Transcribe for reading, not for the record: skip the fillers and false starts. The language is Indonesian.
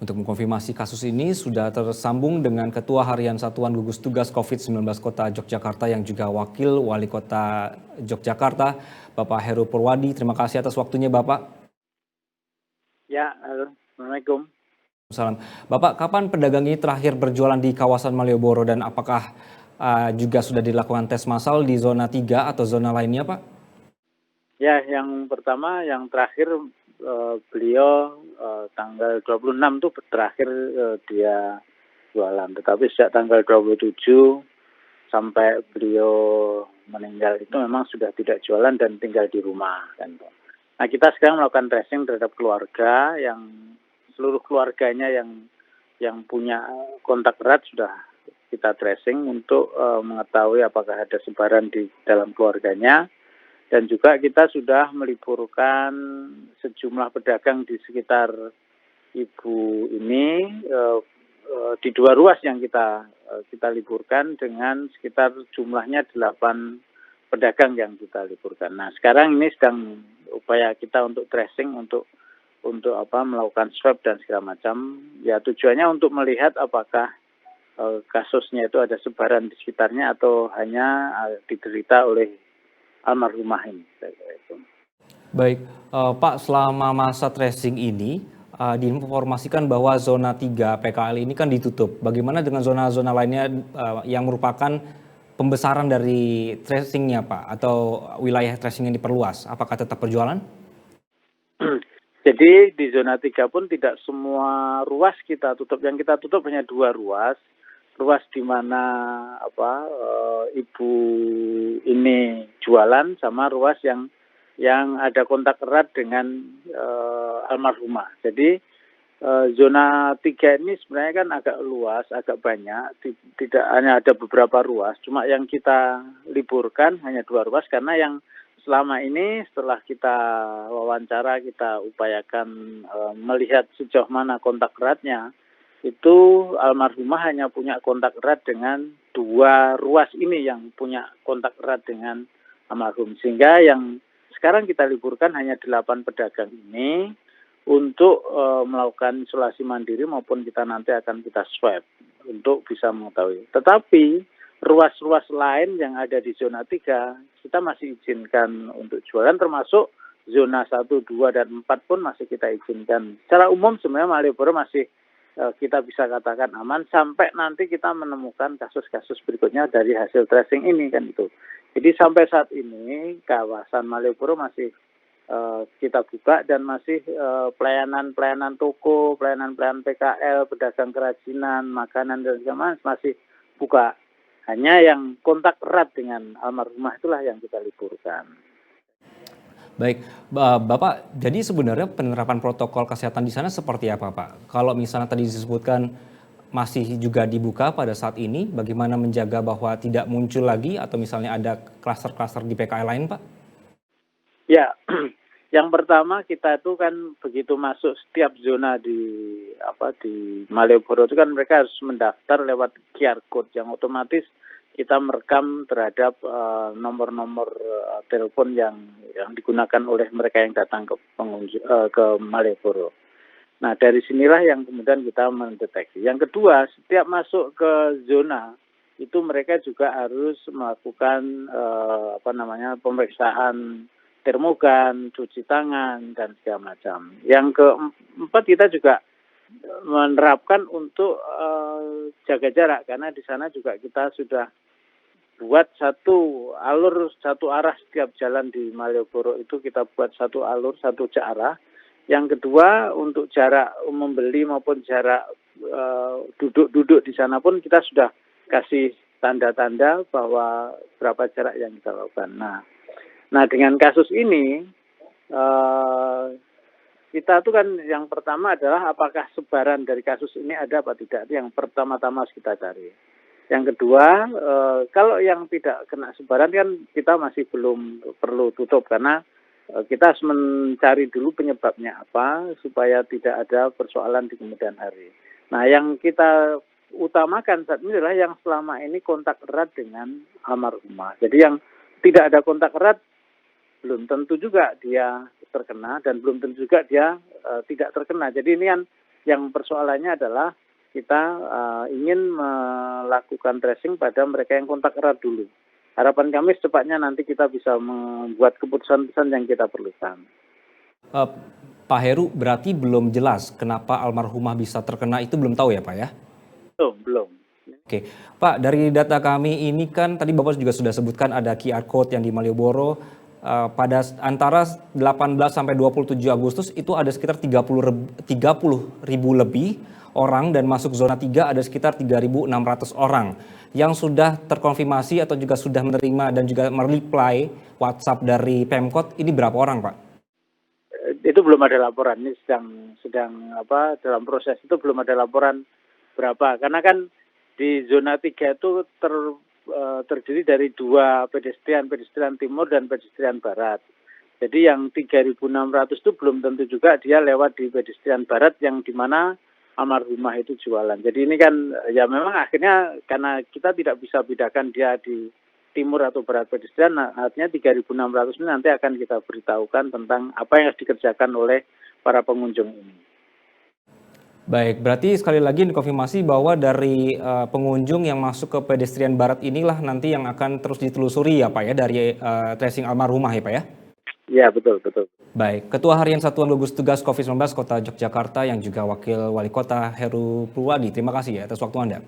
Untuk mengkonfirmasi kasus ini sudah tersambung dengan Ketua Harian Satuan Gugus Tugas COVID-19 Kota Yogyakarta yang juga Wakil Wali Kota Yogyakarta, Bapak Heru Purwadi. Terima kasih atas waktunya, Bapak. Ya, halo. Assalamualaikum. Salam. Bapak, kapan pedagang ini terakhir berjualan di kawasan Malioboro dan apakah juga sudah dilakukan tes massal di zona 3 atau zona lainnya, Pak? Ya, yang pertama, yang terakhir beliau tanggal 26 itu terakhir dia jualan. Tetapi sejak tanggal 27 sampai beliau meninggal itu memang sudah tidak jualan dan tinggal di rumah. Kan. Nah, kita sekarang melakukan tracing terhadap keluarga yang seluruh keluarganya yang punya kontak erat sudah kita tracing untuk mengetahui apakah ada sebaran di dalam keluarganya. Dan juga kita sudah meliburkan sejumlah pedagang di sekitar ibu ini di 2 ruas yang kita liburkan dengan sekitar jumlahnya 8 pedagang yang kita liburkan. Nah, sekarang ini sedang upaya kita untuk tracing untuk melakukan swab dan segala macam. Ya, tujuannya untuk melihat apakah kasusnya itu ada sebaran di sekitarnya atau hanya diderita oleh almarhumah ini. Baik, Pak, selama masa tracing ini diinformasikan bahwa zona 3 PKL ini kan ditutup. Bagaimana dengan zona-zona lainnya yang merupakan pembesaran dari tracingnya, Pak? Atau wilayah tracing yang diperluas? Apakah tetap berjualan? Jadi di zona 3 pun tidak semua ruas kita tutup. Yang kita tutup hanya 2 ruas. Ruas di mana ibu ini jualan sama ruas yang ada kontak erat dengan almarhumah. Jadi zona 3 ini sebenarnya kan agak luas, agak banyak, tidak hanya ada beberapa ruas, cuma yang kita liburkan hanya 2 ruas karena yang selama ini setelah kita wawancara, kita upayakan melihat sejauh mana kontak eratnya, itu almarhumah hanya punya kontak erat dengan 2 ruas ini yang punya kontak erat dengan almarhum. Sehingga yang sekarang kita liburkan hanya 8 pedagang ini untuk melakukan isolasi mandiri maupun kita nanti akan kita swab untuk bisa mengetahui. Tetapi ruas-ruas lain yang ada di zona 3 kita masih izinkan untuk jualan, termasuk zona 1, 2, dan 4 pun masih kita izinkan. Secara umum sebenarnya Malioboro masih kita bisa katakan aman sampai nanti kita menemukan kasus-kasus berikutnya dari hasil tracing ini kan itu. Jadi sampai saat ini kawasan Malioboro masih kita buka dan masih pelayanan toko, pelayanan PKL, pedagang kerajinan, makanan dan segala macam masih buka. Hanya yang kontak erat dengan almarhumah itulah yang kita liburkan. Baik, Bapak, jadi sebenarnya penerapan protokol kesehatan di sana seperti apa, Pak? Kalau misalnya tadi disebutkan masih juga dibuka pada saat ini, bagaimana menjaga bahwa tidak muncul lagi atau misalnya ada klaster-klaster di PKL lain, Pak? Ya, yang pertama kita itu kan begitu masuk setiap zona di Malioboro itu kan mereka harus mendaftar lewat QR code yang otomatis kita merekam terhadap nomor-nomor telepon yang digunakan oleh mereka yang datang ke Malioboro. Nah, dari sinilah yang kemudian kita mendeteksi. Yang kedua, setiap masuk ke zona itu mereka juga harus melakukan pemeriksaan termogan, cuci tangan dan segala macam. Yang keempat, kita juga menerapkan untuk jaga jarak karena di sana juga kita sudah buat satu arah setiap jalan di Malioboro itu kita buat satu alur, satu arah. Yang kedua, untuk jarak membeli maupun jarak duduk di sana pun kita sudah kasih tanda-tanda bahwa berapa jarak yang kita lakukan. Nah dengan kasus ini kita tuh kan yang pertama adalah apakah sebaran dari kasus ini ada apa tidak, itu yang pertama-tama harus kita cari. Yang kedua, kalau yang tidak kena sebaran kan kita masih belum perlu tutup karena kita harus mencari dulu penyebabnya apa supaya tidak ada persoalan di kemudian hari. Nah, yang kita utamakan saat ini adalah yang selama ini kontak erat dengan almarhumah. Jadi yang tidak ada kontak erat belum tentu juga dia terkena dan belum tentu juga dia tidak terkena. Jadi ini kan yang persoalannya adalah kita ingin melakukan tracing pada mereka yang kontak erat dulu. Harapan kami secepatnya nanti kita bisa membuat keputusan-keputusan yang kita perlukan. Eh, Pak Heru, berarti belum jelas kenapa almarhumah bisa terkena, itu belum tahu ya Pak ya? Belum. Oke, Pak, dari data kami ini kan tadi Bapak juga sudah sebutkan ada QR Code yang di Malioboro. Pada antara 18 sampai 27 Agustus itu ada sekitar 30 ribu lebih orang, dan masuk zona 3 ada sekitar 3.600 orang. Yang sudah terkonfirmasi atau juga sudah menerima dan juga mereply WhatsApp dari Pemkot ini berapa orang, Pak? Itu belum ada laporan, ini sedang dalam proses, itu belum ada laporan berapa, karena kan di zona 3 itu terdiri dari dua pedestrian timur dan pedestrian barat. Jadi yang 3.600 itu belum tentu juga dia lewat di pedestrian barat yang dimana almarhumah itu jualan. Jadi ini kan ya memang akhirnya karena kita tidak bisa bedakan dia di timur atau barat pedestrian, artinya 3.600 ini nanti akan kita beritahukan tentang apa yang harus dikerjakan oleh para pengunjung ini. Baik, berarti sekali lagi dikonfirmasi bahwa dari pengunjung yang masuk ke pedestrian barat inilah nanti yang akan terus ditelusuri ya Pak ya, dari tracing almarhumah ya Pak ya? Ya, betul. Baik, Ketua Harian Satuan Gugus Tugas COVID-19 Kota Yogyakarta yang juga Wakil Wali Kota Heru Purwadi, terima kasih ya atas waktu Anda.